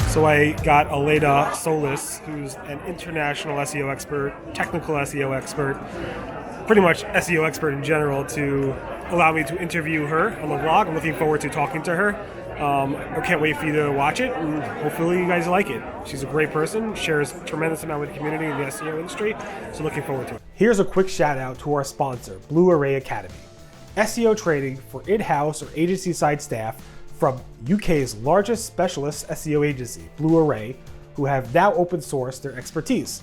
So I got Aleyda Solis, who's an international SEO expert, technical SEO expert, pretty much SEO expert in general, to allow me to interview her on the vlog. I'm looking forward to talking to her. I can't wait for you to watch it, and hopefully you guys like it. She's a great person, shares a tremendous amount with the community in the SEO industry, so looking forward to it. Here's a quick shout out to our sponsor, Blue Array Academy. SEO training for in-house or agency-side staff from UK's largest specialist SEO agency, Blue Array, who have now open sourced their expertise.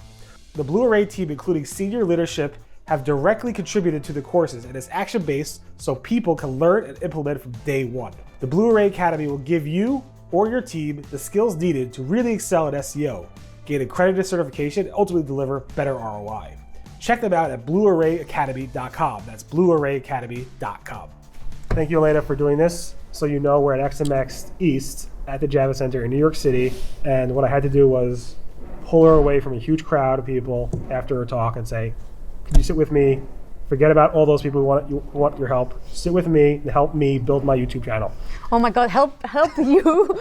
The Blue Array team, including senior leadership, have directly contributed to the courses and is action-based so people can learn and implement from day one. The Blue Array Academy will give you or your team the skills needed to really excel at SEO, gain accredited certification, and ultimately deliver better ROI. Check them out at bluearrayacademy.com. That's bluearrayacademy.com. Thank you, Aleyda, for doing this. So you know, we're at XMX East at the Javits Center in New York City, and what I had to do was pull her away from a huge crowd of people after her talk and say, "Can you sit with me? Forget about all those people who want your help. Sit with me and help me build my YouTube channel." Oh my God! Help you!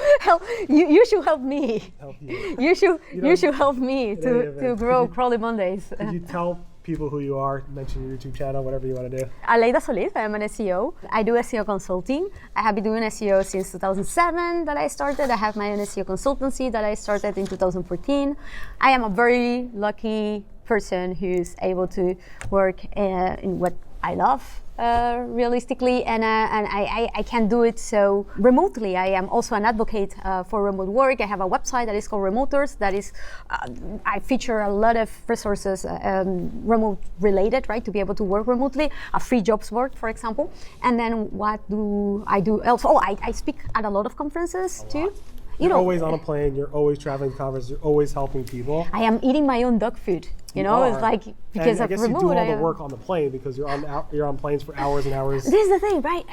You should help me. Help you. You should help me to grow Crawly Mondays. Could you tell people who you are? Mention your YouTube channel, whatever you want to do. Aleyda Solis. I am an SEO. I do SEO consulting. I have been doing SEO since 2007 that I started. I have my own SEO consultancy that I started in 2014. I am a very lucky person who's able to work in what I love realistically, and I can do it so remotely. I am also an advocate for remote work. I have a website that is called Remoters. That is, I feature a lot of resources remote related, right, to be able to work remotely. A free jobs board, for example. And then what do I do else? Oh, I speak at a lot of conferences too. You're always on a plane, you're always traveling to conferences, you're always helping people. I am eating my own dog food. You know, it's like because of remote. I guess you do all the work on the plane because you're on planes for hours and hours. This is the thing, right?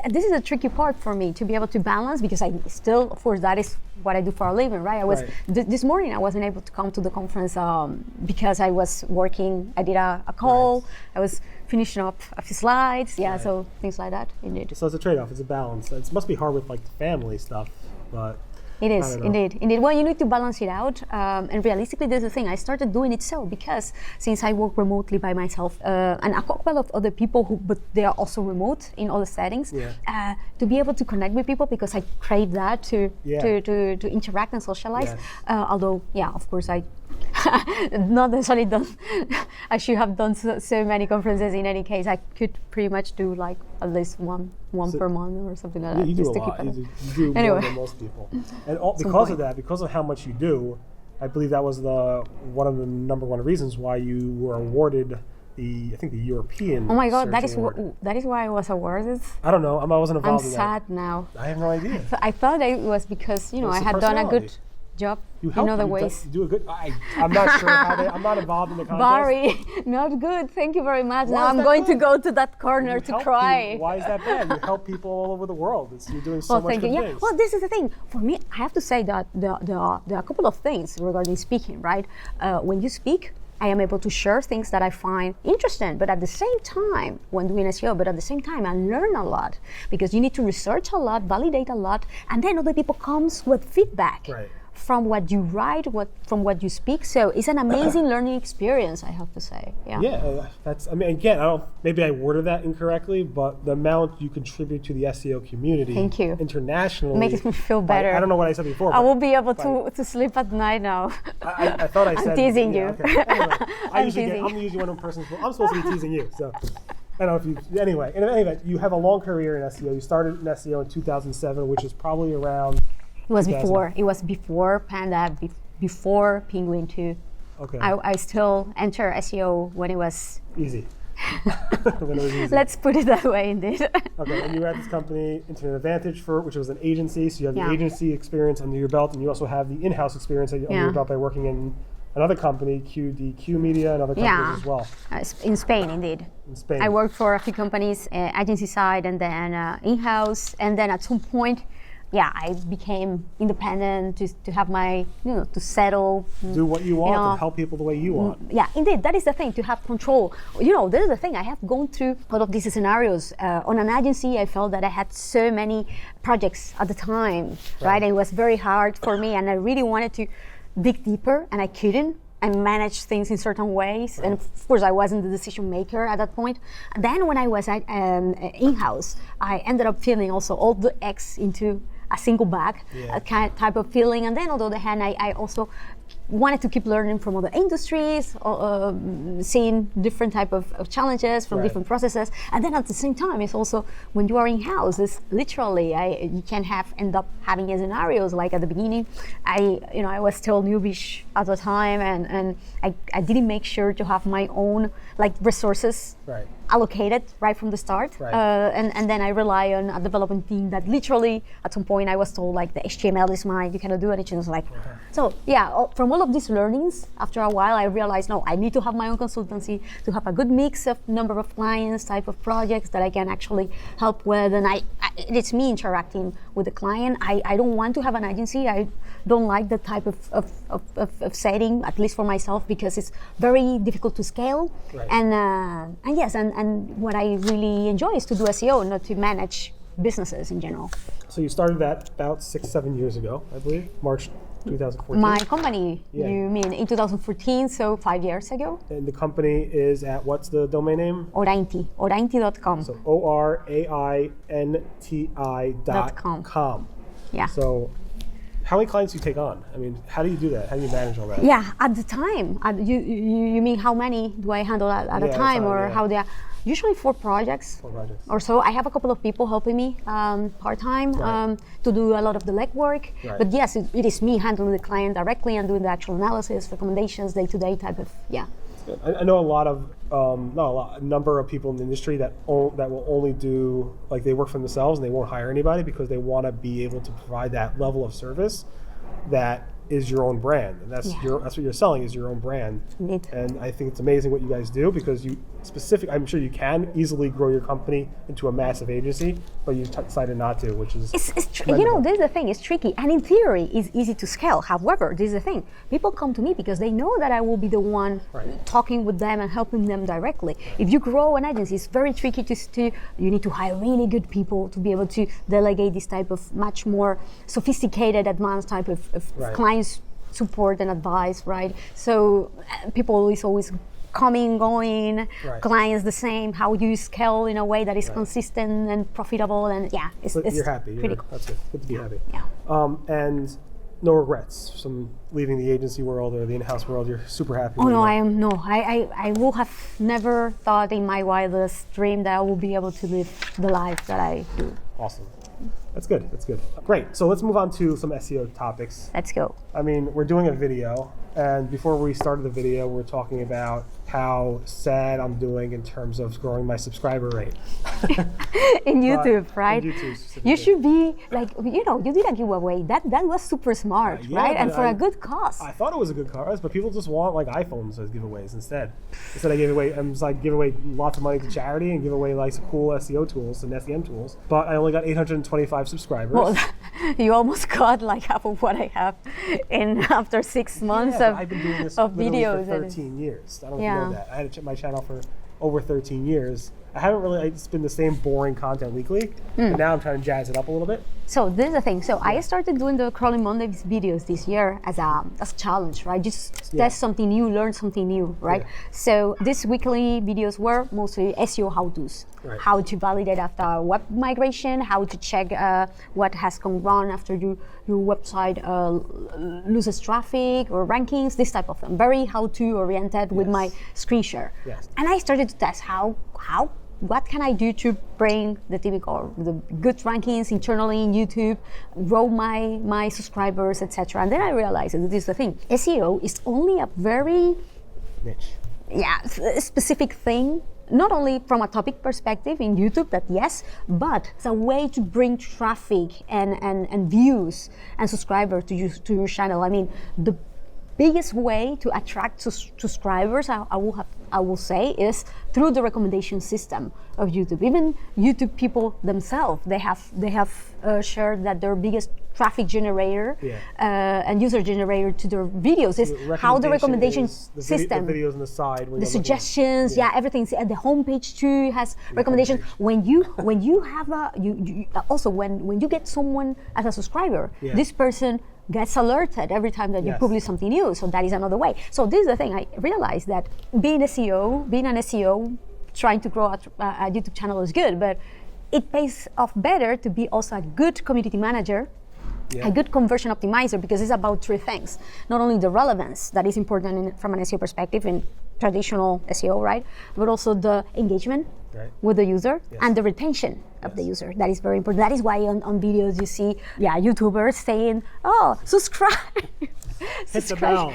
This is a tricky part for me to be able to balance, because I still, of course, that is what I do for a living, right? I was this morning I wasn't able to come to the conference because I was working. I did a call. Right. I was finishing up a few slides. Yeah, right. So things like that. Indeed. So it's a trade-off. It's a balance. It must be hard with like the family stuff, but. It is, indeed. Well, you need to balance it out. And realistically, there's the thing. I started doing it because since I work remotely by myself, and a couple of other people but they are also remote in other settings, to be able to connect with people, because I crave that to interact and socialize. Yes. Although, of course, I not necessarily done. I should have done so many conferences. In any case, I could pretty much do like at least one per month or something like that. You do a lot. You do more than most people. And because of that, because of how much you do, I believe that was one of the number one reasons why you were awarded the European. Oh my God, that is why I was awarded. I don't know. I wasn't involved in that. I'm sad now. I have no idea. I thought it was because I had done a good job in other ways. You do a good. I'm not sure how I'm not involved in the contest. Barry, not good. Thank you very much. Now I'm going to go to that corner to cry. Why is that bad? You help people all over the world. You're doing so much good things. Well, this is the thing. For me, I have to say that there are a couple of things regarding speaking. Right, when you speak, I am able to share things that I find interesting, but at the same time, when doing SEO, I learn a lot, because you need to research a lot, validate a lot, and then other people comes with feedback. Right. From what you write, from what you speak. So it's an amazing learning experience, I have to say. Yeah, that's. I mean, again, maybe I worded that incorrectly, but the amount you contribute to the SEO community, thank you, internationally, makes me feel better. I don't know what I said before. I will be able to sleep at night now. I thought I said. I'm teasing you. Okay. Anyway, I'm usually one person. I'm supposed to be teasing you, so. I don't know if you. Anyway, in any event, you have a long career in SEO. You started in SEO in 2007, which is probably around. It was before Panda, before Penguin too. Okay. I still enter SEO when it was easy. Let's put it that way, indeed. Okay, and you were at this company, Internet Advantage, which was an agency. So you have the agency experience under your belt, and you also have the in-house experience under your belt by working in another company, QDQ Media, and other companies as well. In Spain, indeed. In Spain. I worked for a few companies, agency side, and then in-house, and then at some point, I became independent to have my, to settle. Do what you want and help people the way you want. Yeah, indeed, that is the thing, to have control. This is the thing, I have gone through all of these scenarios. On an agency, I felt that I had so many projects at the time, right? And it was very hard for me, and I really wanted to dig deeper, and I couldn't. And manage things in certain ways, and of course I wasn't the decision maker at that point. And then when I was at in-house, I ended up feeling also all the eggs into a single bag, a kind of type of feeling. And then on the other hand, I also wanted to keep learning from other industries, seeing different type of challenges from different processes. And then at the same time, it's also when you are in-house, it's literally, you can end up having scenarios like at the beginning. I was still newbie at the time, and I didn't make sure to have my own resources allocated right from the start. And then I rely on a development team that literally at some point I was told the HTML is mine, you cannot do anything. So from all of these learnings, after a while I realized, no, I need to have my own consultancy to have a good mix of number of clients, type of projects that I can actually help with, and it's me interacting with the client. I don't want to have an agency. I don't like that type of setting, at least for myself, because it's very difficult to scale. And what I really enjoy is to do SEO, not to manage businesses in general. So you started that about 6-7 years ago, I believe, March 2014. My company, you mean in 2014, so 5 years ago. And the company is at, what's the domain name? Orainti.com. So ORAINTI.com. Yeah. So how many clients do you take on? I mean, how do you do that? How do you manage all that? Yeah, at the time, you mean how many do I handle at a time, or how they are? Usually 4 projects or so. I have a couple of people helping me part-time to do a lot of the legwork. But yes, it is me handling the client directly and doing the actual analysis, recommendations, day-to-day type of, I know a number of people in the industry that will only do, they work for themselves and they won't hire anybody because they want to be able to provide that level of service that is your own brand, and that's what you're selling, is your own brand. Indeed. And I think it's amazing what you guys do, because I'm sure you can easily grow your company into a massive agency, but you decided not to, which is this is the thing, it's tricky, and in theory it's easy to scale. However, this is the thing, people come to me because they know that I will be the one talking with them and helping them directly. If you grow an agency, it's very tricky you need to hire really good people to be able to delegate this type of much more sophisticated, advanced type of clients support and advice, right? So people is always coming, going, clients the same. How do you scale in a way that is consistent and profitable? And it's you're happy. Pretty cool. That's good to be happy. Yeah. And no regrets from leaving the agency world or the in-house world. You're super happy. Oh no, I will have never thought in my wildest dream that I will be able to live the life that I do. Awesome. That's good. Great. So let's move on to some SEO topics. Let's go. I mean, we're doing a video, and before we started the video, we're talking about how sad I'm doing in terms of growing my subscriber rate. In YouTube, right? In YouTube you should be you did a giveaway. That was super smart, right? And for a good cause. I thought it was a good cause, but people just want iPhones as giveaways instead. Instead, I give away lots of money to charity and give away some cool SEO tools and SEM tools. But I only got 825 subscribers. Well, you almost got half of what I have after 6 months I've been doing this of videos for 13 years. I don't know that. I had my channel for over 13 years. I haven't really, it's been the same boring content weekly, but now I'm trying to jazz it up a little bit. So this is the thing. So I started doing the Crawling Mondays videos this year as a challenge, right? Just test something new, learn something new, right? So these weekly videos were mostly SEO how-tos. How to validate after web migration, how to check what has gone wrong after your website loses traffic or rankings, this type of thing. Very how-to oriented with my screen share. And I started to test what can I do to bring the good rankings internally in YouTube, grow my subscribers, etc. And then I realized that this is the thing. SEO is only a very niche, specific thing. Not only from a topic perspective in YouTube, but it's a way to bring traffic and views and subscribers to your channel. I mean, biggest way to attract subscribers, I will say, is through the recommendation system of YouTube. Even YouTube people themselves, they have shared that their biggest traffic generator and user generator to their videos is how the recommendation system, the videos on the side, the suggestions, everything's at the homepage too has recommendations. When you have also when you get someone as a subscriber, this person gets alerted every time that you publish something new. So that is another way. So this is the thing. I realized that being an SEO, trying to grow a YouTube channel is good, but it pays off better to be also a good community manager, a good conversion optimizer, because it's about three things. Not only the relevance that is important from an SEO perspective in traditional SEO, right? But also the engagement with the user and the retention of the user. That is very important. That is why on videos you see, YouTubers saying, "Oh, subscribe." Hit the bell.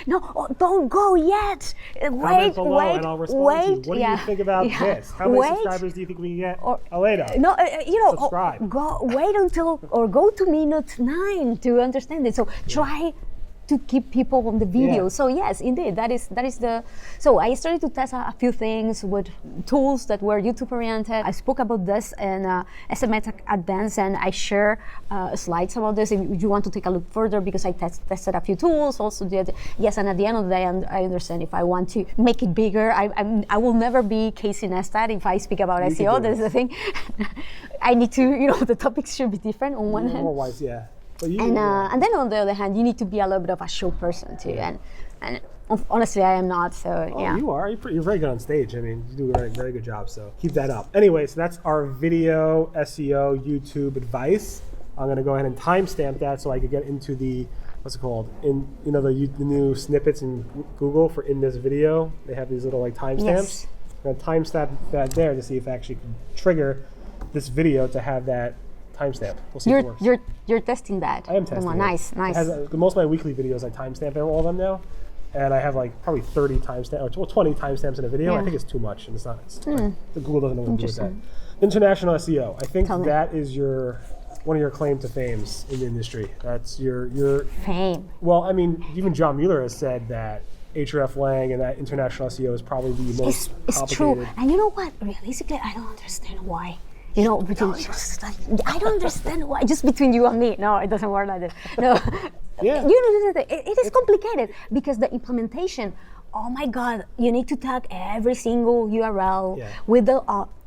No, don't go yet. Comment below and I'll respond to you. What do you think about this? How many subscribers do you think we can get? Aleyda, no, subscribe. Wait until, or go to minute 9 to understand it. So try to keep people on the video. So yes, indeed, that is the. So I started to test a few things with tools that were YouTube oriented. I spoke about this in SMS Advanced, and I share slides about this if you want to take a look further, because I tested a few tools. Also did and at the end of the day, I understand if I want to make it bigger, I will never be Casey Neistat if I speak about SEO. That's the thing. I need to, the topics should be different on one hand. More wise, and then on the other hand, you need to be a little bit of a show person too. And honestly, I am not. So you are. You're very good on stage. I mean, you do a very, very good job. So keep that up. Anyway, so that's our video SEO YouTube advice. I'm going to go ahead and timestamp that so I could get into the what's it called? The new snippets in Google for in this video. They have these little timestamps. Yes. I'm going to timestamp that there to see if I actually can trigger this video to have that timestamp. We'll see if it works. You're testing that. I am testing it. Nice. Most of my weekly videos, I timestamp all of them now, and I have probably 30 timestamps, or 20 timestamps in a video. I think it's too much, and it's not. The Google doesn't know what to do with that. International SEO. I think that is one of your claim to fames in the industry. That's your fame. Well, I mean, even John Mueller has said that hreflang and that international SEO is probably the most complicated. It's true. And you know what? Realistically, I don't understand why. I don't understand why. Just between you and me. No, it doesn't work like that. No. It is complicated because the implementation. Oh my God! You need to tag every single URL with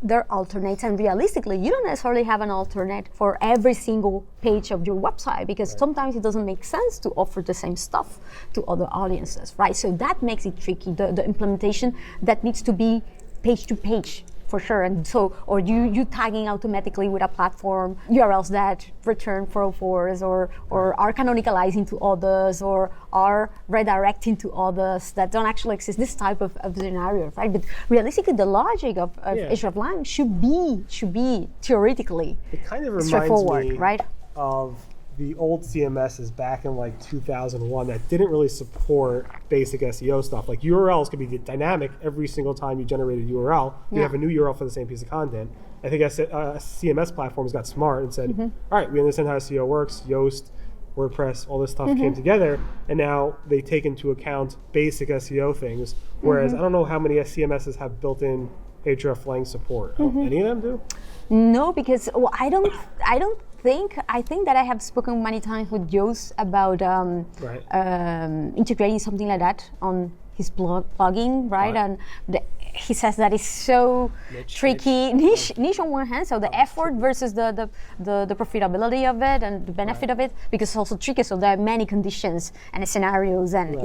their alternates, and realistically, you don't necessarily have an alternate for every single page of your website, because sometimes it doesn't make sense to offer the same stuff to other audiences, right? So that makes it tricky. The implementation that needs to be page to page. For sure, and so, or you tagging automatically with a platform URLs that return 404s or are canonicalizing to others or are redirecting to others that don't actually exist. This type of scenario, right? But realistically, the logic of hreflang should be theoretically it kind of straightforward, reminds me right? Of the old CMSs back in 2001 that didn't really support basic SEO stuff. Like URLs could be dynamic every single time you generate a URL. You have a new URL for the same piece of content. I think CMS platforms got smart and said, all right, we understand how SEO works. Yoast, WordPress, all this stuff came together, and now they take into account basic SEO things. Whereas I don't know how many CMSs have built-in hreflang support. Any of them do? No, because I think that I have spoken many times with Yoast about integrating something like that on his plugin, right? And he says that it's so tricky, niche on one hand, so the effort versus the profitability of it and the benefit of it, because it's also tricky. So there are many conditions and scenarios and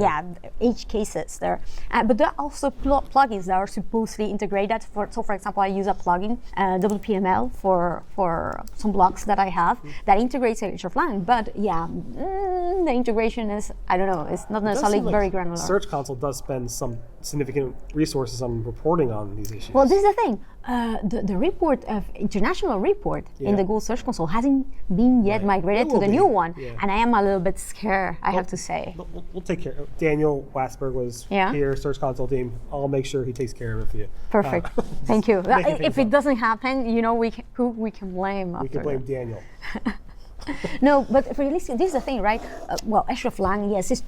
edge cases there. But there are also plugins that are supposedly integrated. So for example, I use a plugin, WPML, for some blogs that I have that integrates hreflang. But the integration is, I don't know, it's not necessarily very granular. Search Console does spend some significant resources on reporting on these issues. Well, this is the thing. The report of international report in the Google Search Console hasn't been yet migrated to the new one, and I am a little bit scared. I have to say. We'll take care. Daniel Wasberg was here, Search Console team. I'll make sure he takes care of it for you. Perfect. Thank you. If it doesn't happen, who we can blame. We can blame Daniel. No, but realistically, this is the thing, right? Hreflang, yes,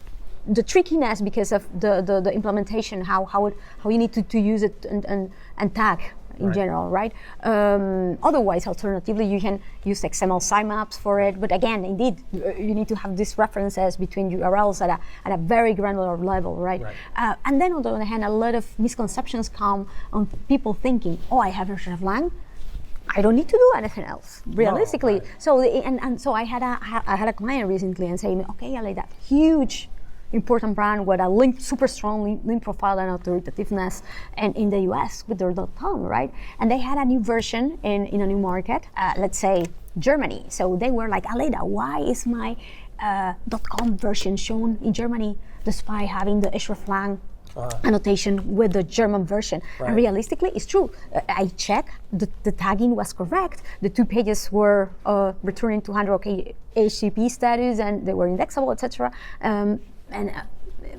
the trickiness because of the implementation, how you need to use it and tag in general, right? Otherwise, alternatively, you can use XML sitemaps for it. But again, indeed, you need to have these references between URLs at a very granular level, right? And then on the other hand, a lot of misconceptions come on people thinking, oh, I have hreflang, I don't need to do anything else, realistically. No, right. So so I had a client recently and saying, okay, Aleyda, huge important brand with a super strong link profile and authoritativeness and in the US with their .com, right? And they had a new version in a new market, let's say Germany. So they were like, Aleyda, why is my .com version shown in Germany despite having the hreflang annotation with the German version? And realistically, it's true. I checked, the tagging was correct. The 2 pages were returning 200 OK HTTP status and they were indexable, etc.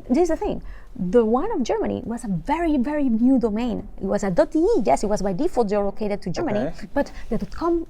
This is the thing. The one of Germany was a very, very new domain. It was a .de. Yes, it was by default geolocated to Germany, but the .com,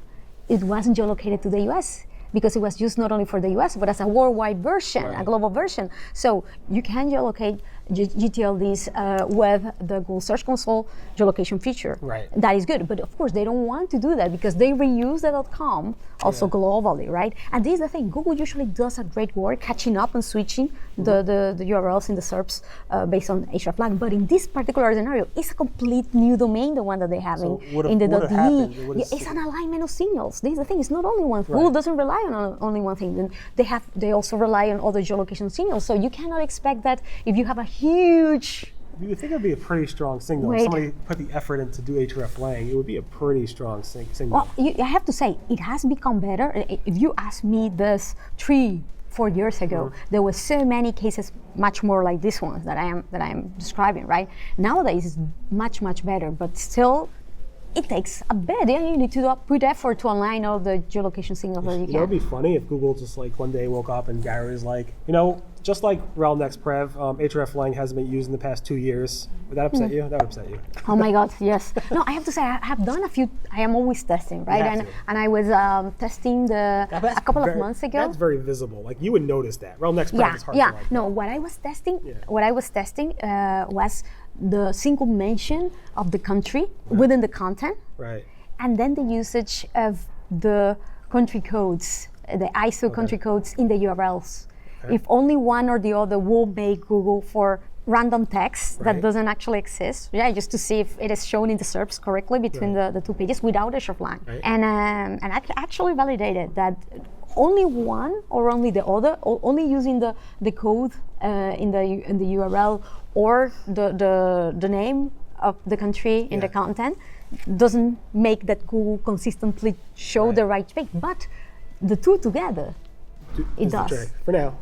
it wasn't geolocated to the US because it was used not only for the US, but as a worldwide version, a global version. So you can geolocate GTLDs with the Google Search Console geolocation feature. That is good, but of course they don't want to do that because they reuse the .com also globally, right? And this is the thing, Google usually does a great work catching up and switching the URLs in the SERPs based on hreflang, but in this particular scenario, it's a complete new domain, the one that they have in the .de. It's an alignment of signals. This is the thing, it's not only one thing. Google doesn't rely on only one thing. And they also rely on other geolocation signals. So you cannot expect that if you have a huge... You would think it would be a pretty strong signal. If somebody put the effort in to do hreflang, it would be a pretty strong signal. Well, I have to say, it has become better. If you asked me this 3-4 years ago, there were so many cases much more like this one that I am describing, right? Nowadays, it's much, much better, but still, it takes a bit. You need to put effort to align all the geolocation signals that you can. It would be funny if Google just like one day woke up and Gary was like, just like rel_next_prev, hreflang hasn't been used in the past 2 years. Would that upset you? That would upset you. Oh my God, yes. No, I have to say, I have done a few. I am always testing, right? And I was testing a couple of months ago. That's very visible. Like you would notice that. rel_next_prev is hard to like. No, what I was testing was the single mention of the country within the content, and then the usage of the country codes, the ISO country codes in the URLs. If only one or the other will make Google for random text that doesn't actually exist, just to see if it is shown in the SERPs correctly between the 2 pages without hreflang. And I actually validated that only one or only the other, only using the code in the URL or the name of the country in the content doesn't make that Google consistently show the right page. But the two together, it does. For now.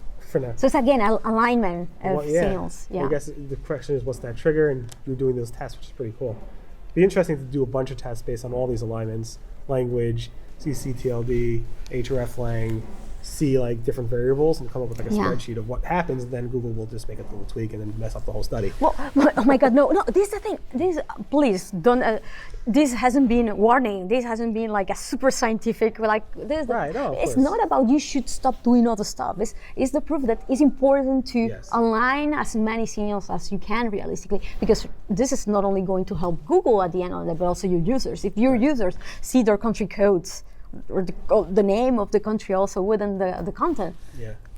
So it's again alignment of signals. I guess the question is what's that trigger, and you're doing those tests, which is pretty cool. It'd be interesting to do a bunch of tests based on all these alignments, language, ccTLD, hreflang, see like different variables and come up with like a spreadsheet of what happens, and then Google will just make a little tweak and then mess up the whole study. Well, oh my God, no, this is the thing. Please don't. This hasn't been warning. This hasn't been like a super scientific this. It's not about you should stop doing other stuff. It's the proof that it's important to align as many signals as you can realistically, because this is not only going to help Google at the end of the day, but also your users. If your users see their country codes or the name of the country also within the content,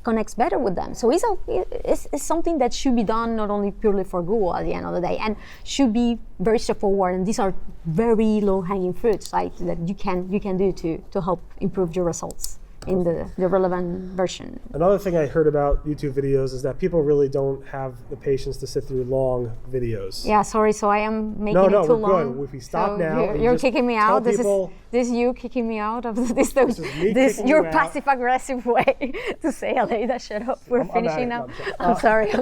connects better with them. So it's something that should be done not only purely for Google at the end of the day, and should be very straightforward. And these are very low-hanging fruits, right, that you can do to help improve your results in the relevant version. Another thing I heard about YouTube videos is that people really don't have the patience to sit through long videos. Yeah, sorry, so I am making it too long. No, good. If we stop now, you're kicking me out. This is you kicking me out of this your passive-aggressive way to say, Aleyda, shut up. We're finishing now. I'm sorry.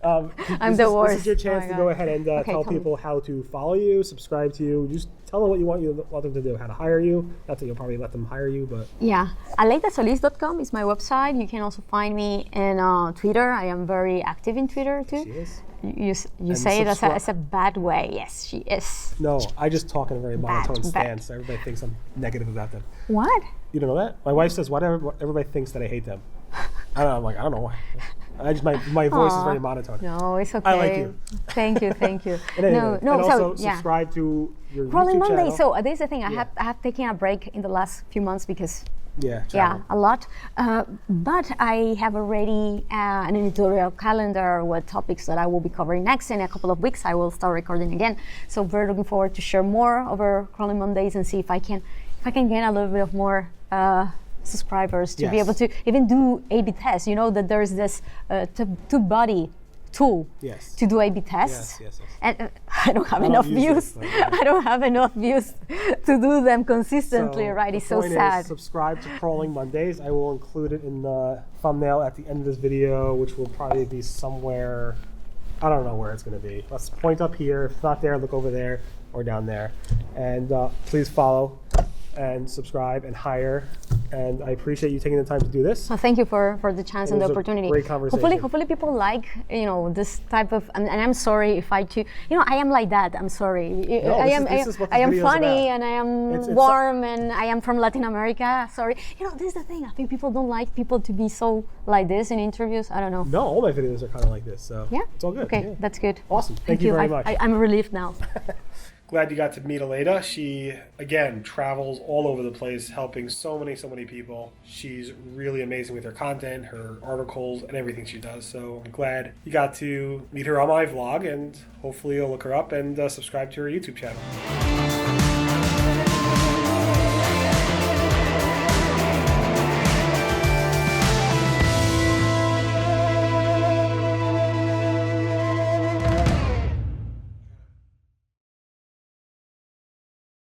I'm the worst. This is your chance to go ahead and tell people how to follow you, subscribe to you. Just tell them what you want them to do, how to hire you. Not that you'll probably let them hire you, but... Yeah. Aleydasolis.com is my website. You can also find me in Twitter. I am very active in Twitter too. She is. You say it as a bad way. Yes, she is. No, I just talk in a very monotone stance. Everybody thinks I'm negative about them. What? You don't know that? My wife says, everybody thinks that I hate them. I don't know. I don't know why. My voice is Aw. very monotone. No, it's okay. I like you. Thank you, thank you. And anyway, no, and so also yeah. subscribe to your Rolling YouTube Monday. channel. So this is the thing. I have taken a break in the last few months because Yeah, a lot. But I have already an editorial calendar with topics that I will be covering next. In a couple of weeks, I will start recording again. So very looking forward to share more over Crawling Mondays and see if I can gain a little bit of more subscribers to be able to even do A/B tests. You know that there's this two-body tool to do A/B tests. Yes. And I don't have enough views. I don't have enough views to do them consistently, right? It's so sad. Subscribe to Crawling Mondays. I will include it in the thumbnail at the end of this video, which will probably be somewhere, I don't know where it's going to be. Let's point up here. If it's not there, look over there or down there. And please follow and subscribe and hire. And I appreciate you taking the time to do this. Well, thank you for the chance and the opportunity. Great conversation. Hopefully people like this type of. And I'm sorry if I too. I am like that. I'm sorry. No, I am funny about. and I am warm and I am from Latin America. Sorry. This is the thing. I think people don't like people to be so like this in interviews. I don't know. No, all my videos are kind of like this. So yeah, it's all good. Okay, yeah. That's good. Awesome. Thank you very much. I'm relieved now. Glad you got to meet Aleyda. She, again, travels all over the place, helping so many people. She's really amazing with her content, her articles, and everything she does. So I'm glad you got to meet her on my vlog, and hopefully you'll look her up and subscribe to her YouTube channel.